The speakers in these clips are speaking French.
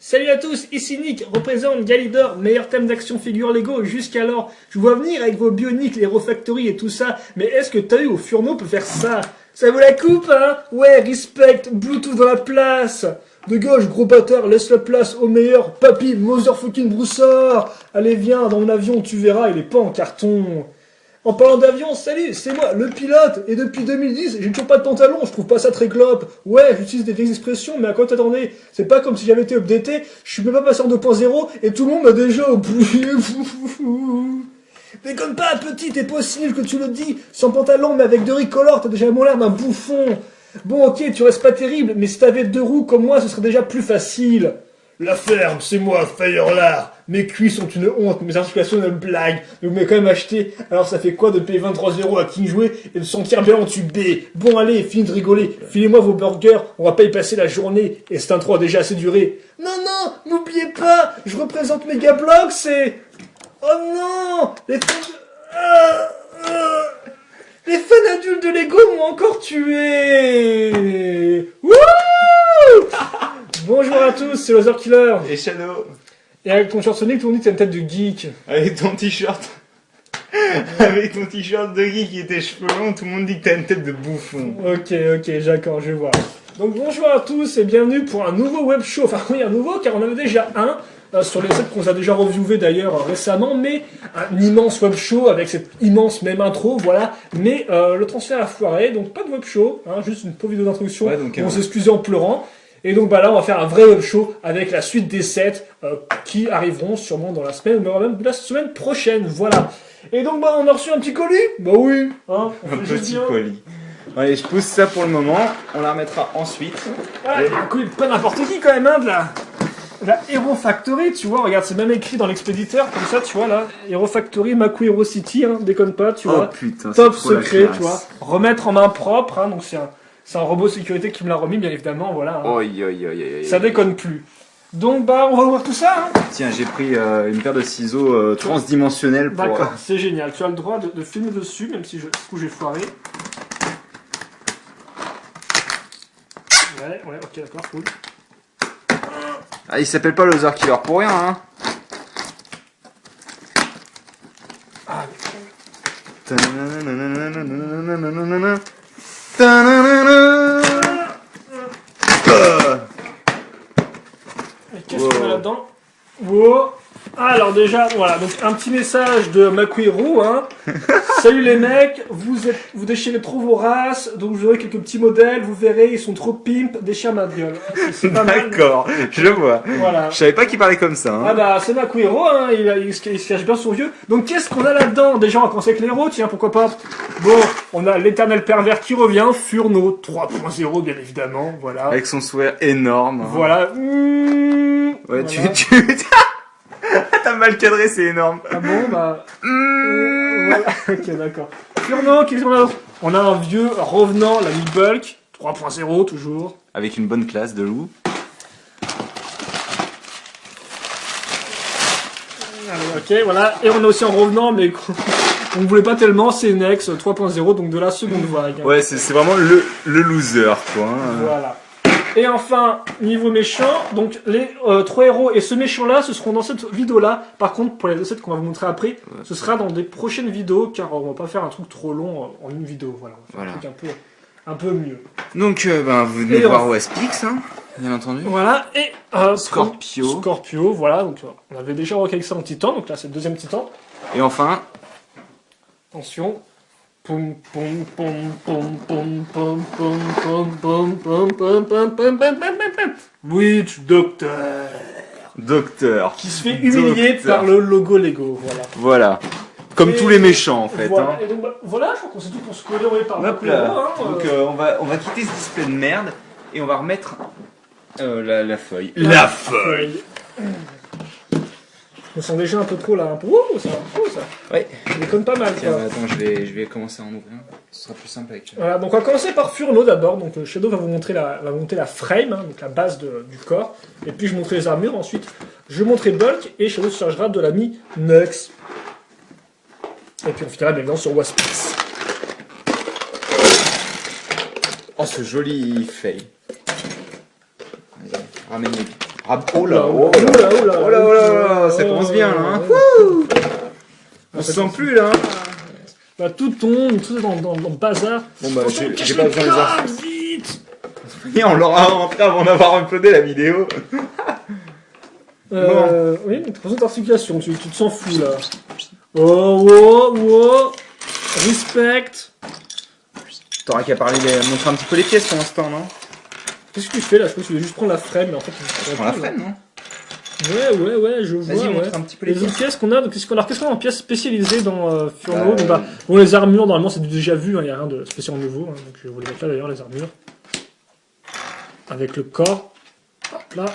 Salut à tous, ici Nick, représente Galidor, meilleur thème d'action figure Lego. Jusqu'alors, je vous vois venir avec vos bioniques, les refactories et tout ça, mais est-ce que t'as eu au Furno peut faire ça? Ça vaut la coupe, hein? Ouais, respect, Bluetooth dans la place. De gauche, gros bâtard, laisse la place au meilleur, papy, motherfucking broussard. Allez, viens, dans mon avion, tu verras, il est pas en carton. En parlant d'avion, salut, c'est moi, le pilote, et depuis 2010, j'ai toujours pas de pantalon, je trouve pas ça très clope. Ouais, j'utilise des vieilles expressions, mais à quoi t'attendais? C'est pas comme si j'avais été updaté, je suis même pas passé en 2.0, et tout le monde m'a déjà oublié. Déconne pas, petit, t'es possible que tu le dis, sans pantalon, mais avec deux ricolores, t'as déjà mon l'air d'un bouffon. Bon, ok, tu restes pas terrible, mais si t'avais deux roues comme moi, ce serait déjà plus facile. La ferme, c'est moi, Firelard. Mes cuisses sont une honte, mes articulations une blague. Mais vous m'avez quand même acheté. Alors ça fait quoi de payer 23 € à King Jouet et de sentir bien entubé? Bon allez, fini de rigoler. Filez-moi vos burgers, on va pas y passer la journée. Et cette intro a déjà assez duré. Non, non, n'oubliez pas, je représente Megablock, c'est... Oh non, les fans adultes de Lego m'ont encore tué. Wouh. Bonjour à tous, c'est Loser Killer. Et Shadow. Et avec ton short Sonic, tout le monde dit que t'as une tête de geek. Avec ton t-shirt. Avec ton t-shirt de geek et tes cheveux longs, tout le monde dit que t'as une tête de bouffon. Ok, d'accord, je vois. Donc bonjour à tous et bienvenue pour un nouveau web show. Enfin oui, un nouveau car on avait déjà un sur les sets qu'on a déjà reviewé d'ailleurs récemment, mais un immense web show avec cette immense même intro, voilà. Mais le transfert a foiré, donc pas de web show, hein, juste une pauvre vidéo d'introduction. Ouais, donc, on s'excusait en pleurant. Et donc bah là on va faire un vrai web show avec la suite des sets qui arriveront sûrement dans la semaine, mais même la semaine prochaine, voilà. Et donc bah on a reçu un petit colis. Bah oui, hein, Un petit colis. Allez, je pousse ça pour le moment, on la remettra ensuite. Ouais, un colis de pas n'importe qui quand même, hein, de la Hero Factory, tu vois, regarde, c'est même écrit dans l'expéditeur, comme ça, tu vois, là, Hero Factory, Maku Hero City, hein, déconne pas, tu vois. Oh putain, top c'est trop la secret, classe. tu vois. Remettre en main propre, hein, donc c'est un robot sécurité qui me l'a remis, bien évidemment, voilà. Hein. Oi. Ça déconne plus. Donc, bah, on va voir tout ça, hein. Tiens, j'ai pris une paire de ciseaux transdimensionnels pour... D'accord, c'est génial, tu as le droit de filmer dessus, même si du coup j'ai foiré. Ouais, ok, d'accord, cool. Ah, il s'appelle pas Loser Killer pour rien, hein. Ah, qu'est-ce qu'on a là-dedans? Wow. Alors déjà, voilà, donc un petit message de Makuhiro, hein. Salut les mecs, vous déchirez trop vos races, donc vous aurez quelques petits modèles, vous verrez, ils sont trop pimp, déchire ma gueule. C'est pas mal. D'accord, je vois. Voilà. Je savais pas qu'il parlait comme ça, hein. Ah bah c'est Makuhiro, hein, il se cache bien son vieux. Donc qu'est-ce qu'on a là-dedans? Déjà on va commencer avec les héros, tiens, pourquoi pas. Bon, on a l'éternel pervers qui revient, Furno 3.0 bien évidemment, voilà. Avec son sourire énorme. Hein. Voilà. Ouais, voilà. T'as mal cadré, c'est énorme. Ah bon, bah... voilà. Ok, d'accord. Furno, qu'est-ce qu'on a d'autre? On a un vieux revenant, la Bulk 3.0 toujours. Avec une bonne classe de loup. Allez, ok, voilà. Et on a aussi un revenant, mais on ne voulait pas tellement, c'est Nex 3.0, donc de la seconde vague. Hein. Ouais, c'est vraiment le loser, quoi. Hein. Voilà. Et enfin, niveau méchant, donc les 3 héros et ce méchant-là, ce seront dans cette vidéo-là. Par contre, pour les recettes qu'on va vous montrer après, ce sera dans des prochaines vidéos, car on va pas faire un truc trop long en une vidéo. Voilà, on va faire un truc un peu mieux. Donc, vous venez voir Waspix, hein, bien entendu. Voilà, et Scorpio, voilà, donc on avait déjà recaillé ça en titan, donc là c'est le deuxième titan. Et enfin, attention. Poum poum poum poum poum poum poum poum poum poum poum poum poum poum poum. Witch Docteur qui se fait humilier par le logo Lego, voilà. Voilà. Comme tous les méchants en fait. Voilà. Hein. Et donc voilà, je crois qu'on s'est tout pour se coller par Hop là. Donc on va quitter ce display de merde et on va remettre la feuille. La feuille. Je me sens déjà un peu trop là, un peu. Ouh, ça. Ouais. Je déconne pas mal. Tiens, bah, attends, je vais commencer à en ouvrir. Ce sera plus simple avec. Voilà, donc on va commencer par Furno d'abord. Donc Shadow va vous montrer la frame, hein, donc la base du corps. Et puis je montrerai les armures. Ensuite, je montrerai Bulk et Shadow se chargera de l'ami Nux. Et puis on finira bien évidemment sur Waspix. Oh, ce joli fail. Vas-y, ramène-les vite. Oh là, oh oh là, là, oh là, oh là, oh là, ça commence bien, là, hein. Wouh. On se sent plus, là. Bah, tout tombe, tout est dans le bazar. Bon, bah, Attention, j'ai cache pas les besoin de les cartes, vite. Et on l'aura rentré avant d'avoir uploadé la vidéo. Oui, une raison d'articulation, tu te sens fou là. Oh, oh, oh. Respect. T'auras qu'à montrer un petit peu les pièces pour l'instant, non? Qu'est-ce que tu fais là? Je pense que tu veux juste prendre la frame, mais en fait, Je prends la freine, non? Ouais, je vois. Vas-y, Ouais. montre un petit peu les Les pièces. autres pièces qu'on a, donc qu'est-ce qu'on a en pièces spécialisées dans Furno? Bah, Donc, bon, les armures, normalement, c'est du déjà vu, il n'y a rien de spécial nouveau. Donc, je vais vous les mettre là d'ailleurs, les armures. Avec le corps. Hop là.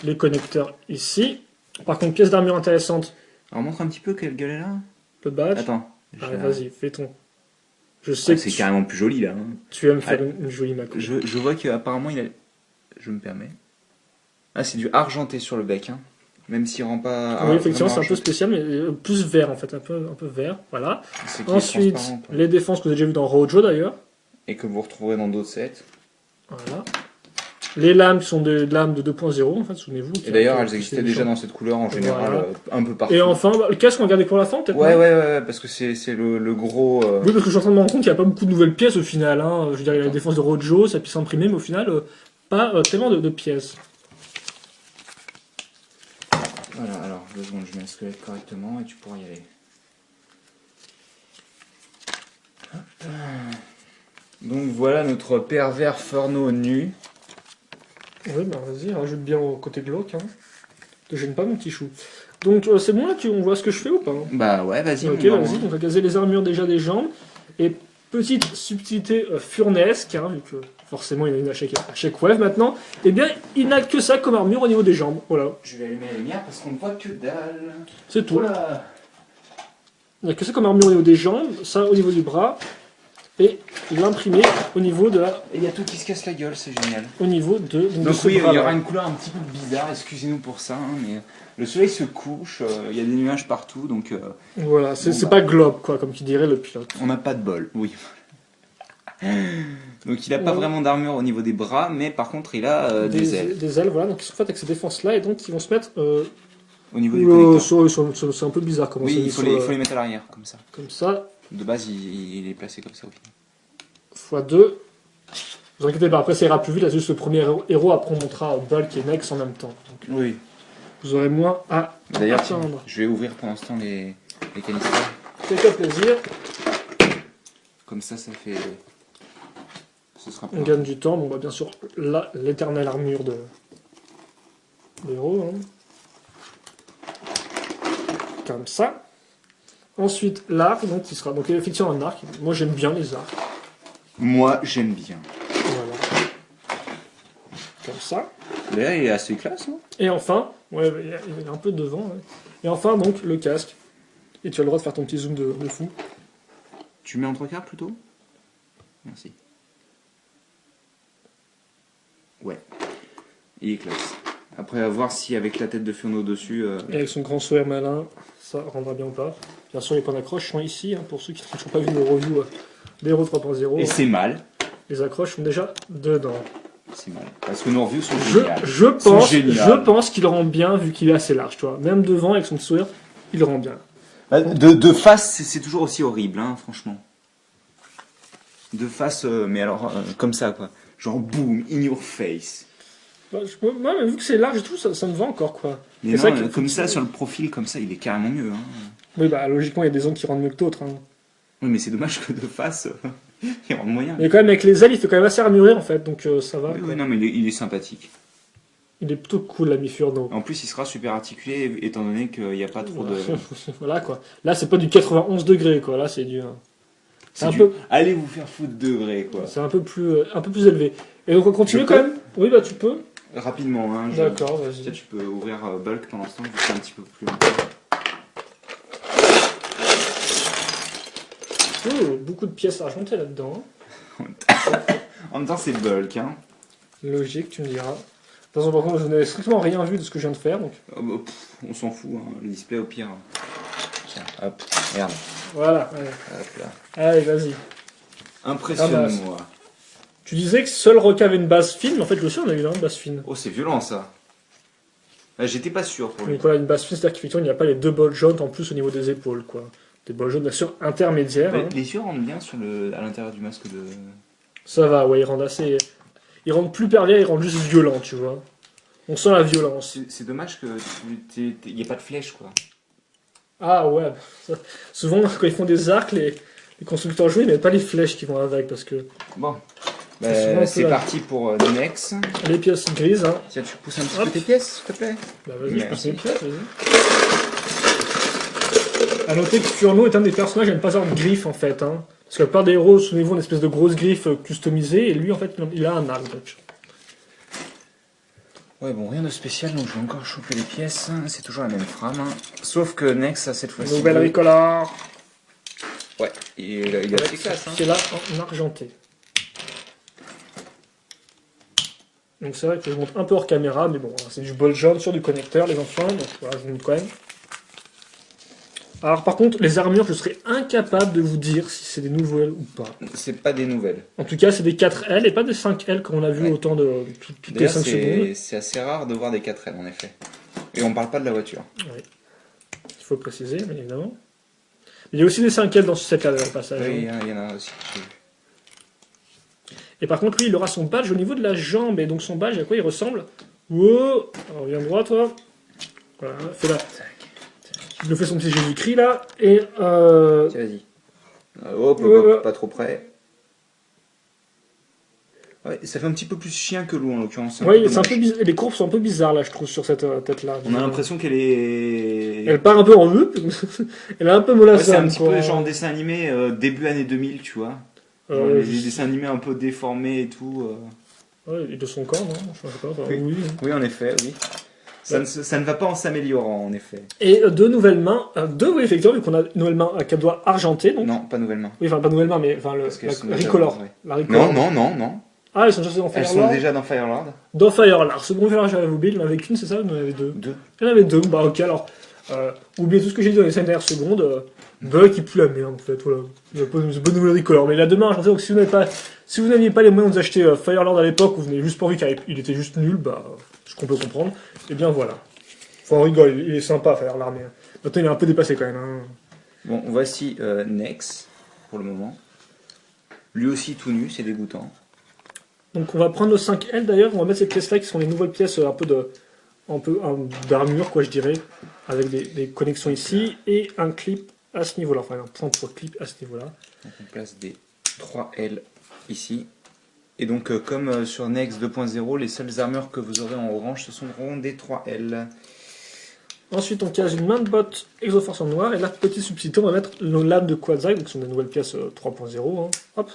Les connecteurs ici. Par contre, pièce d'armure intéressante, Alors, montre un petit peu quelle gueule est là. le badge. Attends. Allez, vas-y, fais ton. Je sais que C'est carrément plus joli, là. Hein. tu aimes faire Allez. une jolie Mako. Je vois qu'apparemment, il a... Je me permets. Ah, c'est du argenté sur le bec, hein. Même s'il rend pas... Oui, effectivement, vraiment c'est un peu argenté. spécial, mais plus vert en fait, un peu vert. Voilà. C'est qu'il est Ensuite, transparent, quoi. les défenses que vous avez déjà vu dans Rojo d'ailleurs. Et que vous retrouverez dans d'autres sets. Voilà. Les lames qui sont des lames de 2.0, en fait, souvenez-vous. Et d'ailleurs, elles existaient déjà dans cette couleur en général, Voilà. un peu partout. Et enfin, bah, le casque, on va garder pour la fin, peut-être. Ouais, non ouais, parce que c'est le gros... Oui, parce que je suis en train de me rendre compte qu'il n'y a pas beaucoup de nouvelles pièces au final. Hein. Je veux dire, il y a la défense de Rojo, ça puisse s'imprimer, mais au final, pas tellement de pièces. Voilà, alors, 2 secondes, je mets le squelette correctement et tu pourras y aller. Hop. Donc voilà notre pervers Furno nu. Ouais, bah vas-y, rajoute bien au côté glauque. Hein. Te gêne pas, mon petit chou. Donc, c'est bon là, on voit ce que je fais ou pas hein? Bah ouais, vas-y. Ok, on va vas-y, voir. on va caser les armures déjà des jambes. Et petite subtilité furnesque, hein, vu que forcément il y en a une à chaque wave maintenant, eh bien il n'a que ça comme armure au niveau des jambes. Voilà, Je vais allumer la lumière parce qu'on ne voit que dalle. c'est tout. Voilà. Il n'a que ça comme armure au niveau des jambes, ça au niveau du bras, et l'imprimer au niveau de la, Et il y a tout qui se casse la gueule, c'est génial. au niveau de Donc ce oui, il y bras-là. aura une couleur un petit peu bizarre, excusez-nous pour ça, hein, mais le soleil se couche, il y a des nuages partout, donc Voilà, c'est Bon, c'est bah. pas globe, quoi, comme qui dirait le pilote. on n'a pas de bol, oui. Donc il n'a pas Ouais. vraiment d'armure au niveau des bras, mais par contre il a des ailes Des ailes, voilà, donc ils sont faits avec ces défenses-là, et donc ils vont se mettre... au niveau du connecteur. c'est un peu bizarre comment Oui, c'est mis il faut, sur, il faut les mettre à l'arrière, comme ça. comme ça, De base, il est placé comme ça au final. x2. Vous inquiétez pas, après ça ira plus vite, là c'est juste le premier héros, après on montrera Bulk et Nex en même temps. Donc Oui. vous aurez moins à D'ailleurs, attendre. je vais ouvrir pendant ce temps les canistères. Faites-toi plaisir, Comme ça fait... Ce sera on gagne du temps, bon bah bien sûr, là, l'éternelle armure de l'héros. Hein. Comme ça. Ensuite, l'arc, donc qui sera donc effectivement un arc. Moi j'aime bien les arcs. Moi, j'aime bien. Voilà. Comme ça. D'ailleurs, il est assez classe, hein. Et enfin, ouais, il est un peu devant. Ouais. Et enfin, donc, le casque. Et tu as le droit de faire ton petit zoom de fou. Tu mets en 3/4 plutôt? Merci. Ouais. Il est classe. Après, à voir si avec la tête de Furno dessus... Et avec son grand sourire malin, ça rendra bien ou pas. Bien sûr, les points d'accroche sont ici, hein, pour ceux qui n'ont toujours pas vu le review d'Hero 3.0. Et hein. c'est mal. Les accroches sont déjà dedans. C'est mal. Parce que nos reviews sont géniales. Je pense qu'il rend bien, vu qu'il est assez large, tu vois. Même devant, avec son sourire, il rend bien. De face, c'est toujours aussi horrible, hein, franchement. De face, mais alors, comme ça, quoi. Genre, boom, in your face. Bah, moi, mais vu que c'est large et tout, ça me va encore, quoi. Mais C'est non, ça qu'il faut comme que- ça, sur le profil, comme ça, il est carrément mieux. Hein. Oui, bah, logiquement, il y a des angles qui rendent mieux que d'autres. Hein. Oui, mais c'est dommage que de face, il rend moyen. Mais quand même, avec les ailes, il fait quand même assez armuré, en fait, donc ça va. Oui, quoi. oui, non, mais il est sympathique. Il est plutôt cool, l'ami Furno. En plus, il sera super articulé, étant donné qu'il n'y a pas trop de... Voilà, quoi. Là, c'est pas du 91 degrés, quoi. Là, c'est du... C'est un du- peu- Allez vous faire foutre degrés, quoi. C'est un peu plus élevé. Et donc, on continue Je quand peux même. Oui, bah, tu peux. Rapidement, hein. D'accord, vas-y. Peut-être tu peux ouvrir Bulk pendant ce temps, je fais un petit peu plus longtemps. Oh, beaucoup de pièces argentées là-dedans. En même temps, c'est Bulk, hein. Logique, tu me diras. De toute façon, par contre, je n'ai strictement rien vu de ce que je viens de faire, donc... Oh, bah, on s'en fout, hein. Le display au pire. Tiens, hop, regarde. Voilà, allez, Hop là. allez vas-y. Impressionne-moi. Tu disais que seul Rock avait une base fine, mais en fait, lui aussi, on a eu une base fine. Oh, c'est violent ça. J'étais pas sûr pour lui. Donc voilà, une base fine, c'est-à-dire qu'effectivement, il n'y a pas les deux ball joints en plus au niveau des épaules, quoi. Des ball joints, bien sûr, intermédiaires. Bah, Hein. les yeux rentrent bien à l'intérieur du masque de. Ça va, ouais, ils rendent assez... Ils rendent plus pervers, ils rendent juste violents, tu vois. On sent la violence. C'est dommage que il n'y ait pas de flèche quoi. Ah ouais, souvent, quand ils font des arcs, les constructeurs joués, ils mettent pas les flèches qui vont avec, parce que Bon, c'est parti pour Nex. les pièces grises, hein. Tiens, tu pousses un petit peu tes pièces, s'il te plaît. Bah vas-y, je Merci. passe les pièces, vas-y. A noter que Furno est un des personnages à ne pas avoir de griffes, en fait, hein. Parce que la plupart des héros, souvenez-vous, ont une espèce de grosse griffe customisée, et lui, en fait, il a un arc, donc. Ouais, bon, rien de spécial, donc je vais encore choper les pièces. C'est toujours la même frame. Hein. Sauf que Nex a cette fois-ci. Nouvelle Ricolor. Ouais, il a fait classe. Hein. C'est là en argenté. Donc c'est vrai que je monte un peu hors caméra, mais bon, c'est du bol jaune sur du connecteur, les enfants, donc voilà, je vous montre quand même. Alors par contre, les armures, je serais incapable de vous dire si c'est des nouvelles ou pas. C'est pas des nouvelles. En tout cas, c'est des 4L et pas des 5L comme on a vu Ouais. autant de toutes les D'ailleurs, 5 secondes. c'est assez rare de voir des 4L en effet. Et on parle pas de la voiture. Oui. Il faut le préciser, bien évidemment. Il y a aussi des 5L dans ce set-là, au passage. Oui, hein. il y en a aussi. Et par contre, lui, il aura son badge au niveau de la jambe. Et donc son badge, à quoi il ressemble? Wow. Alors, viens droit, toi. Voilà, fais là. Il nous fait son petit Jésus-Christ, là. Et Tiens, vas-y. Hop, hop, pas trop près. Ouais, ça fait un petit peu plus chien que loup en l'occurrence. oui, c'est un peu bizarre. Les courbes sont un peu bizarres, là, je trouve, sur cette tête-là. On a l'impression qu'elle est. Elle part un peu en vue. Elle est un peu Ouais, mollassane. c'est un petit quoi. peu genre dessin animé début année 2000, tu vois. Genre les dessins animés un peu déformés et tout. Ouais, et de son corps, non? Je sais pas. Enfin, Oui. oui. Oui, en effet, oui. Ça ne va pas en s'améliorant, en effet. Et deux nouvelles mains. Deux, oui, effectivement, vu qu'on a une nouvelle main à quatre doigts argentés. Donc. Non, pas nouvellement. Oui, enfin, pas nouvelle main, mais enfin, Parce qu'elles sont la déjà Ricolor. dans- ouais. La Ricolor. Non. Ah, ils sont déjà dans Elles sont Firelord. déjà dans Firelord. Dans Firelord. Ce bon Firelord, j'avais oublié, il n'y en avait qu'une, c'est ça? Il y en avait deux. Deux. Il y en avait deux. Bah, ok, alors. Oubliez tout ce que j'ai dit dans les 5 dernières secondes. Bug qui pue la merde, en fait. Voilà. Il n'y a pas de bonne nouvelle Ricolor. Mais là, demain, je donc si vous n'aviez pas les moyens d'acheter Firelord à l'époque, ou vous n'avez juste pas envie qu'il était juste nul, bah, ce qu'on peut comprendre. Et bien voilà. Enfin, on rigole, il est sympa Firelord, mais maintenant il est un peu dépassé quand même. Hein. Bon, voici Nex, pour le moment. Lui aussi tout nu, c'est dégoûtant. Donc on va prendre le 5L d'ailleurs, on va mettre ces pièces-là qui sont les nouvelles pièces d'armure, quoi, je dirais, avec des connexions ici et un clip à ce niveau-là, enfin un point pour clip à ce niveau-là. Donc on place des 3L ici. Et donc comme sur Nex 2.0, les seules armures que vous aurez en orange, ce seront des 3L. Ensuite on case une main de botte Exoforce en noir et là petit substitut on va mettre nos lames de Quadzai, donc ce sont des nouvelles pièces 3.0, hein. Hop,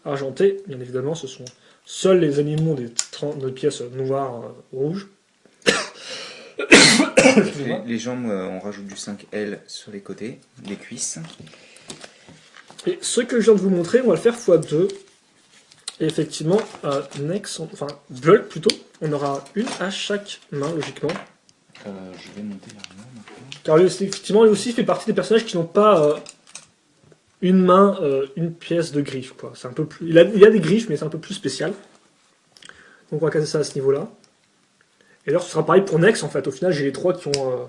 argentées, bien évidemment ce sont seuls les animaux des 30 pièces noires rouges. Les jambes, on rajoute du 5L sur les côtés, les cuisses. Et ce que je viens de vous montrer, on va le faire x2. Et effectivement, Nex, enfin Bulk plutôt, on aura une à chaque main logiquement. Je vais monter l'armure maintenant. Car lui, effectivement, lui aussi fait partie des personnages qui n'ont pas une main, une pièce de griffe. Quoi. C'est un peu plus... il a des griffes, mais c'est un peu plus spécial. Donc on va casser ça à ce niveau-là. Et alors ce sera pareil pour Nex en fait. Au final, j'ai les trois qui ont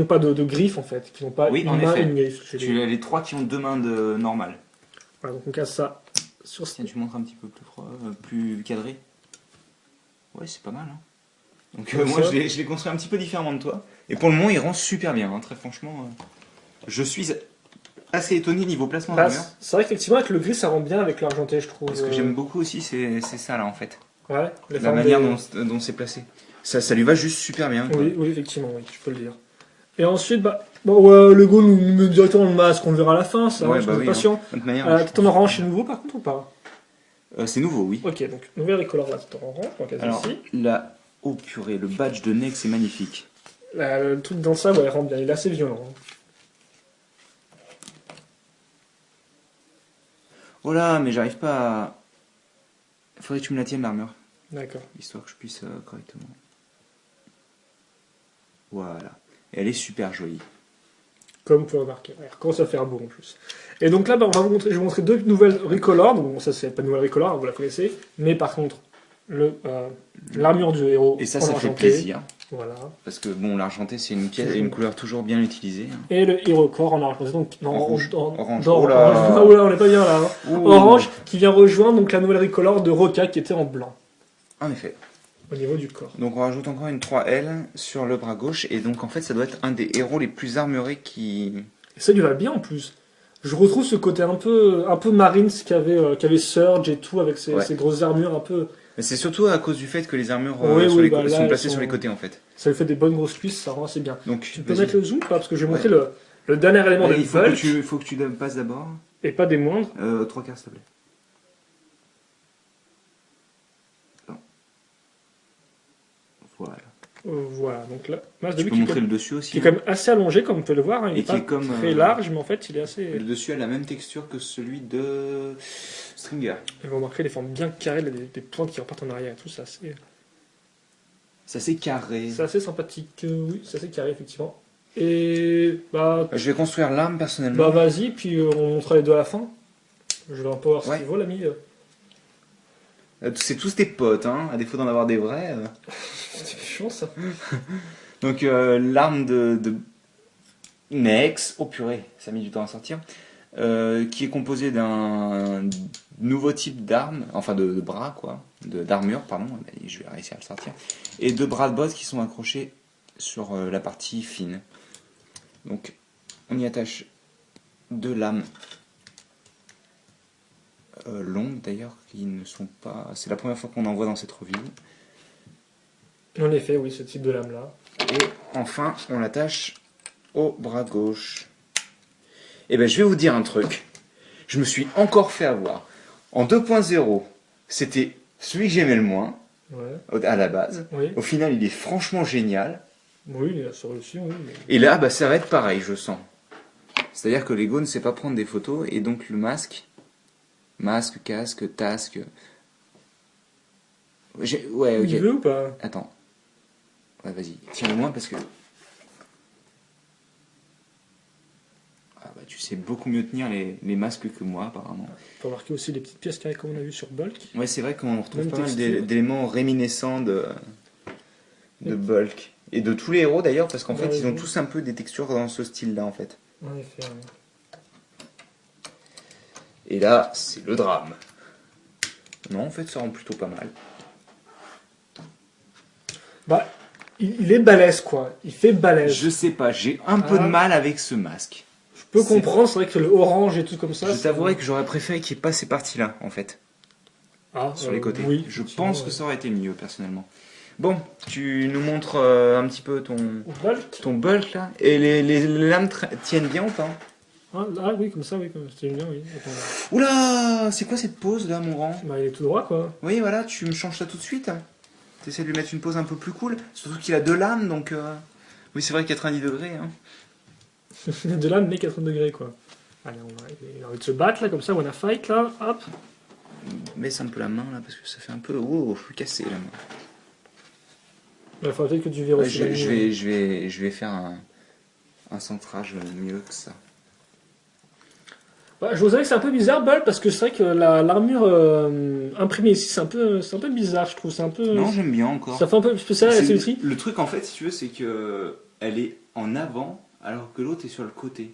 pas de griffes en fait, qui n'ont pas Oui, une en main effet. et une griffe. J'ai Tu as les trois qui ont deux mains normales. Voilà, donc on casse ça sur ce Tiens, tu montres un petit peu plus cadré. Ouais, c'est pas mal. Hein. Donc Comme moi, ça. je l'ai construit un petit peu différemment de toi. Et pour le moment, il rend super bien. Hein, très franchement, je suis assez étonné niveau placement Bah, d'armure. c'est vrai qu'effectivement, avec le gris, ça rend bien avec l'argenté, je trouve. Ce que j'aime beaucoup aussi, c'est ça là en fait. Ouais, les La formes manière des- dont c'est placé. Ça lui va juste super bien. Quoi. Oui, effectivement, oui, tu peux le dire. Et ensuite, Lego nous met directement le masque, on le verra à la fin, ça, Ouais, je bah suis oui, patient. De toute manière, Tête en orange, c'est nouveau par contre ou pas? c'est nouveau, oui. Ok, donc nouvelle Ricolor, la tête en orange, on va caser Alors ici. là, oh purée, le badge de Nex est magnifique. Le truc dans ça, ouais, il rend bien, il est assez violent. Hein. Oh là, mais j'arrive pas à... Faudrait que tu me la tiennes l'armure, D'accord. histoire que je puisse correctement. Voilà. Et elle est super jolie. Comme vous pouvez remarquer. Ouais, il commence à faire beau en plus. Et donc là, bah, je vais vous montrer deux nouvelles Recolor. Donc bon, ça, c'est pas une nouvelle Recolor, vous la connaissez. Mais par contre, l'armure du héros Et ça, en ça fait argenté. plaisir. Voilà. Parce que bon, l'argenté, c'est une pièce et une couleur toujours bien utilisée. Hein. Et le Hero Core en argenté. Donc, En rouge. Orange. Dans, Oh là. ah, oula, on n'est pas bien là. Hein. Ouh. Orange qui vient rejoindre donc, la nouvelle Recolor de Roca qui était en blanc. En effet. Au niveau du corps. Donc on rajoute encore une 3L sur le bras gauche. Et donc en fait, ça doit être un des héros les plus armurés qui... Et ça lui va bien en plus. Je retrouve ce côté un peu Marines qu'avait Surge et tout, avec ses grosses armures un peu. Mais c'est surtout à cause du fait que les armures là, sont placées sur les côtés en fait. Ça lui fait des bonnes grosses cuisses, ça rend assez bien. Donc, tu peux mettre le zoom pas parce que je vais montrer le dernier élément de il faut Bulk. il faut que tu passes d'abord. Et pas des moindres. 3 quarts s'il te plaît. Non. Voilà. Voilà, donc là, Tu peux montrer le dessus aussi. qui est quand même assez allongé comme vous pouvez le voir. Hein. Il Et est qui pas est comme, très large, mais en fait il est assez... Le dessus a la même texture que celui de Stringer. Et vous remarquez les formes bien carrées, des pointes qui repartent en arrière et tout, ça C'est assez carré. c'est assez sympathique. Oui, c'est assez carré effectivement. Et bah Je vais construire l'arme personnellement. vas-y, puis on montrera les deux à la fin. Je vais un peu voir ce qu'il vaut l'ami. C'est tous tes potes, hein, à défaut d'en avoir des vrais. C'est chiant ça. Donc l'arme de Nex, oh purée, ça a mis du temps à sortir, qui est composée d'un nouveau type d'arme, enfin de bras quoi, d'armure pardon, je vais réussir à le sortir, et deux bras de botte qui sont accrochés sur la partie fine. Donc on y attache deux lames longues d'ailleurs, qui ne sont pas... C'est la première fois qu'on en voit dans cette revue. En effet, oui, ce type de lame là. Et enfin, on l'attache au bras gauche. Et ben, je vais vous dire un truc. Je me suis encore fait avoir. En 2.0, c'était celui que j'aimais le moins, à la base. Oui. Au final, il est franchement génial. Oui, il a réussi, oui. Mais... Et là, bah, ça va être pareil, je sens. C'est-à-dire que Lego ne sait pas prendre des photos, et donc le masque, casque, tasque... Ouais, ok. Il veut ou pas? Attends. Ouais, vas-y, tiens-le-moi parce que... Ah bah tu sais beaucoup mieux tenir les masques que moi apparemment. On peut remarquer aussi les petites pièces carrées comme on a vu sur Bulk. Ouais, c'est vrai qu'on retrouve Même pas mal texture. d'éléments réminiscents de Bulk. Et de tous les héros d'ailleurs, parce qu'en fait Ouais, ils ont oui. tous un peu des textures dans ce style-là en fait. En effet, oui. Et là, c'est le drame. Non, en fait ça rend plutôt pas mal. Bah, il est balèze quoi. Il fait balèze. Je sais pas, j'ai un peu de mal avec ce masque. Je peux comprendre, c'est vrai que le orange et tout comme ça. Je t'avouerai que j'aurais préféré qu'il n'y ait pas ces parties-là en fait. Sur les côtés. Oui, je pense que ça aurait été mieux personnellement. Bon, tu nous montres un petit peu ton bulk là. Et les lames tiennent bien ou pas? Oui, comme ça, oui, c'était bien, oui. Attends. Oula, c'est quoi cette pose là, mon grand? Bah, il est tout droit quoi. Oui, voilà, tu me changes ça tout de suite. Tu essaies de lui mettre une pose un peu plus cool. Surtout qu'il a deux lames, donc... Oui, c'est vrai, 90 degrés. Hein. De là, mais 80 degrés quoi. Allez, il a envie de se battre là, comme ça, wanna fight là, hop. Baisse un peu la main là, parce que ça fait un peu... Oh, cassé la main. Il faudrait peut-être que tu verrouilles. Je vais faire un centrage mieux que ça. Ouais, je vous dirais que c'est un peu bizarre, Ball, parce que c'est vrai que l'armure imprimée ici, c'est un peu bizarre, je trouve. C'est un peu. Non, j'aime bien encore. Ça fait un peu spécial la symétrie. Le truc en fait, si tu veux, c'est que elle est en avant, alors que l'autre est sur le côté.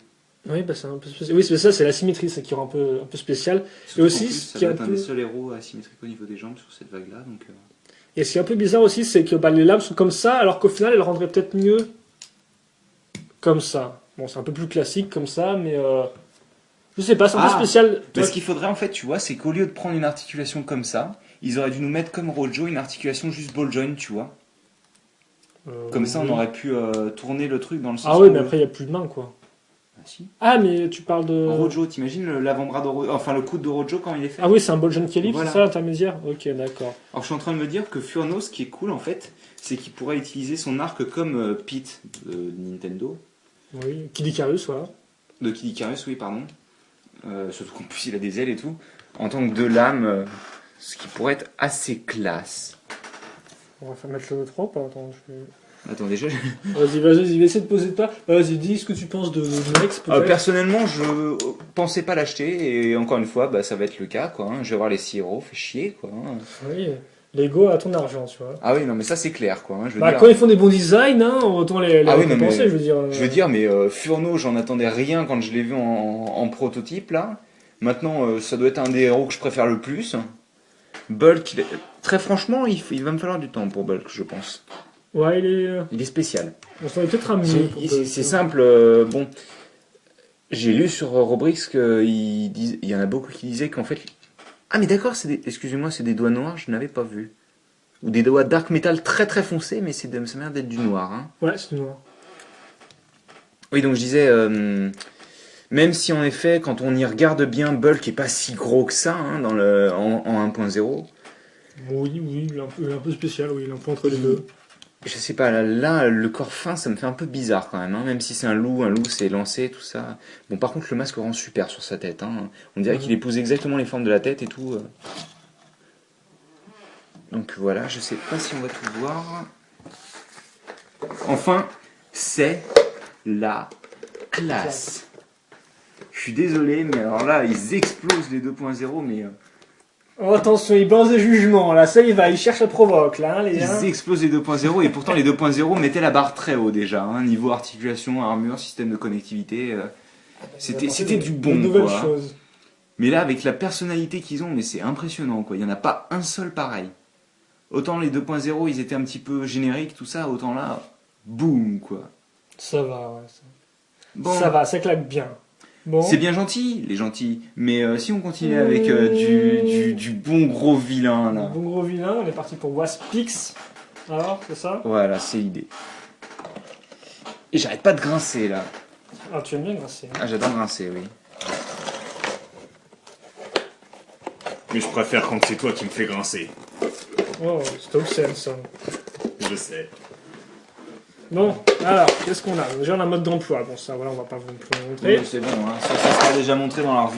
Oui, bah c'est un peu spécial. Oui, c'est ça, c'est la symétrie, ça qui rend un peu spécial. Surtout Et aussi, plus, ce ça qui est doit un être un peu. des seuls héros asymétriques au niveau des jambes sur cette vague-là, donc. Et ce qui est un peu bizarre aussi, c'est que les lames sont comme ça, alors qu'au final, elles rendraient peut-être mieux comme ça. Bon, c'est un peu plus classique comme ça, mais je sais pas, c'est un peu spécial. Mais ce qu'il faudrait en fait, tu vois, c'est qu'au lieu de prendre une articulation comme ça, ils auraient dû nous mettre comme Rojo une articulation juste ball joint, tu vois. Comme ça, on aurait pu tourner le truc dans le sens. Ah oui, mais après, il n'y a plus de main, quoi. Ah si. Ah, mais tu parles de. Rojo, t'imagines l'avant-bras de Rojo, enfin le coude de Rojo quand il est fait. Ah oui, c'est un ball joint calibre, Voilà. c'est ça l'intermédiaire. Ok, d'accord. Alors je suis en train de me dire que Furno, ce qui est cool en fait, c'est qu'il pourrait utiliser son arc comme Pete de Nintendo. Oui, Kid Icarus, voilà. De Kid Icarus, oui, pardon. Surtout qu'en plus il a des ailes et tout. En tant que deux lames, ce qui pourrait être assez classe. On va faire mettre le 3 ou pas? Attends, Attends, déjà... Vas-y, essaie de poser pas. Vas-y, dis ce que tu penses de Nex, peut-être. personnellement, je pensais pas l'acheter, et encore une fois, bah, ça va être le cas, quoi. Hein. Je vais voir les 6 euros, fait chier, quoi. Hein. Oui, Lego a ton argent, tu vois. Ah oui, non, mais ça c'est clair, quoi. Hein. Je veux Bah, dire... quand ils font des bons designs, hein, autant les Ah oui, non, récompenser, mais... je veux dire. Je veux dire, mais Furno, j'en attendais rien quand je l'ai vu en prototype, là. Maintenant, ça doit être un des héros que je préfère le plus. Bulk, très franchement, il va me falloir du temps pour Bulk, je pense. Ouais, Il est spécial. on s'en est peut-être un mieux. pour C'est simple, bon... J'ai lu sur Robrix qu'il y en a beaucoup qui disaient qu'en fait... Ah mais d'accord, excusez-moi, c'est des doigts noirs, je n'avais pas vu. Ou des doigts dark metal très très foncés, mais ça m'a l'air d'être du noir. Hein. Ouais, c'est noir. Oui, donc je disais, même si en effet, quand on y regarde bien, Bulk est pas si gros que ça hein, en 1.0. Oui, il est un peu spécial, oui, il est un peu entre les deux. Je sais pas, là, le corps fin, ça me fait un peu bizarre quand même, hein, même si c'est un loup c'est lancé, tout ça. Bon, par contre, le masque rend super sur sa tête. Hein. On dirait qu'il épouse exactement les formes de la tête et tout. Donc voilà, je sais pas si on va tout voir. Enfin, c'est la classe. Je suis désolé, mais alors là, ils explosent les 2.0, mais... Oh, attention, il balance des jugements, là, ça y va, il cherche la provoque, là, hein, les gars. Ils explosent les 2.0, et pourtant les 2.0 mettaient la barre très haut déjà, hein, niveau articulation, armure, système de connectivité, c'était du bon, nouvelle quoi. chose. Mais là, avec la personnalité qu'ils ont, mais c'est impressionnant, quoi, il n'y en a pas un seul pareil. Autant les 2.0, ils étaient un petit peu génériques, tout ça, autant là, boum, quoi. Ça va, ouais. Bon. Ça va, ça claque bien. Bon. C'est bien gentil, les gentils, mais si on continue avec du bon gros vilain, là. Bon gros vilain, on est parti pour Waspix. Alors, c'est ça? Voilà, c'est l'idée. Et j'arrête pas de grincer, là. Ah, tu aimes bien grincer. Hein. Ah, j'adore grincer, oui. Mais je préfère quand c'est toi qui me fais grincer. Oh, c'est obscène, ça. Je sais. Bon, alors, qu'est-ce qu'on a? Déjà, on a un mode d'emploi. Bon, ça, voilà, on va pas vous le montrer. Oui, c'est bon, hein. Ça sera déjà montré dans la revue.